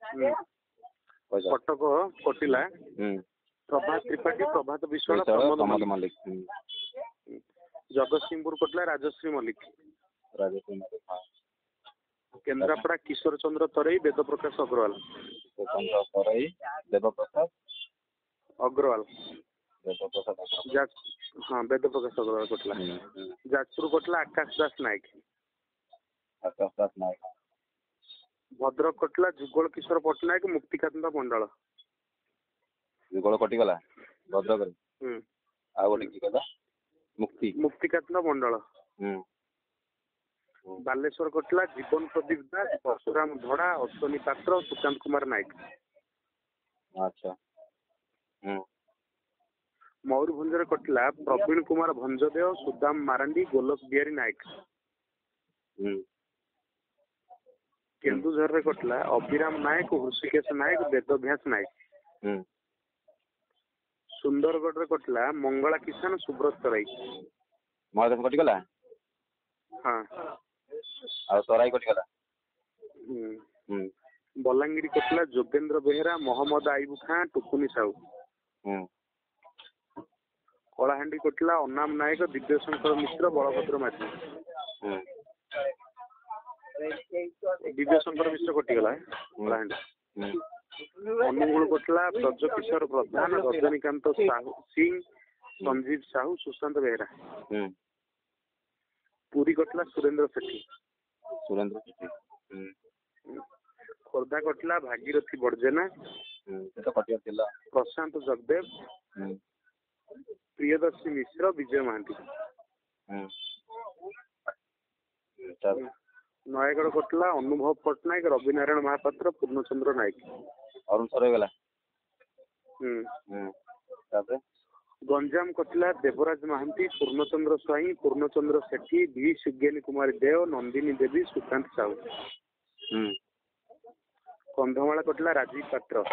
कटक कटिला प्रभात त्रिपाठी प्रभात विश्वाल प्रमोद मल्लिक जगतसिंहपुर कटिला राजश्री मल्लिक केन्द्रापड़ा किशोर चंद्र तरई वेद प्रकाश अग्रवाल अग्रवाल हाँ वेद प्रकाश अग्रवाल कटिला जाजपुर कटिला आकाश दास नायक भद्रक कटिला जुगल किशोर पट्टनायक मुक्तिकांत मंडल जुगल कटिगला भद्रक आ मुक्तिकांत मंडल बालेश्वर कटिला जीवन प्रदीप दास परशुराम धड़ा अश्वनी पात्र सुशांत कुमार नायक अच्छा मयूरभंज कटिला प्रवीण कुमार भंजदेव सुदाम मारांडी गोलक बिहारी नायक केन्दुझर कटिला अभिराम नायक हृषिकेश नायक वेदव्यास नायक सुंदरगढ़ कटिला मंगला किसान सुब्रत तराई महादेव कटिगला हाँ आ तराई कटिगला बलांगीर कटिला जोगेंद्र बेहेरा मोहम्मद आईबू खां टुकुनी साहू कलाहांडी कटिला अनाम नायक दिव्यशंकर मिश्र बलभद्र माझी दिव्यशंकर मिश्र कटिगला कलाहांडी अनुगुल कटिला ब्रजकिशोर प्रधान रजनीकांत साहू सिंह संजीव साहू सुशांत बेहेरा पुरी कटिला सुरेंद्र सेठी खोर्धा कटिला भागीरथी बड़जेना प्रशांत जगदेव प्रियदर्शी मिश्र विजय महांती नयगढ़ कटिला अनुभव पट्टनायक रविनारायण महापात्र पूर्णचंद्र नायक अरुण सर गला गंजाम कटिला देवराज महांती पूर्णचंद्र स्वाई पूर्णचंद्र सेठी भी सुज्ञानी कुमारी देव नंदिनी देवी सुशांत साहू कंधमाल कटिला राजीव पात्र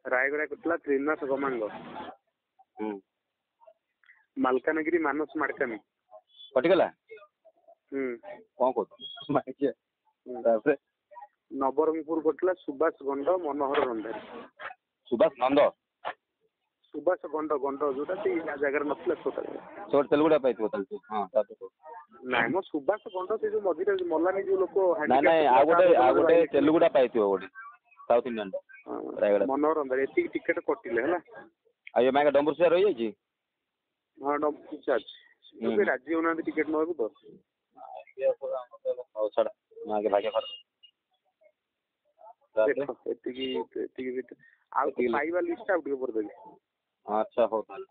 रायगड़ा कटिला त्रिनाथ गमांग मालकानगिरी मानस माड़कानी कटिगला नवरंगपुर कटिला सुभाष गंड मनोहर रंधारी सुभाष नंद सुभाष गंड गंड जोटा से जगह नथिला छोट तेलुगुड़ा पाइथो हां नाइ मो सुभाष गंड से जो मझिरे मल्लानी जो लोक ना ना आ गोटे तेलुगुड़ा पाइथो गोटे साउथ इंडियन रायगड़ा मनोहर रंधारी एति टिकट कटिले हला आ ये मागा डंबुर से रही छी हां डंबुर से तो राज्य होना टिकट नबो तो ओ छड़ मागे भागे कर देखो एति आ पाइबा लिस्ट आउट के पर देबे अच्छा हो ताल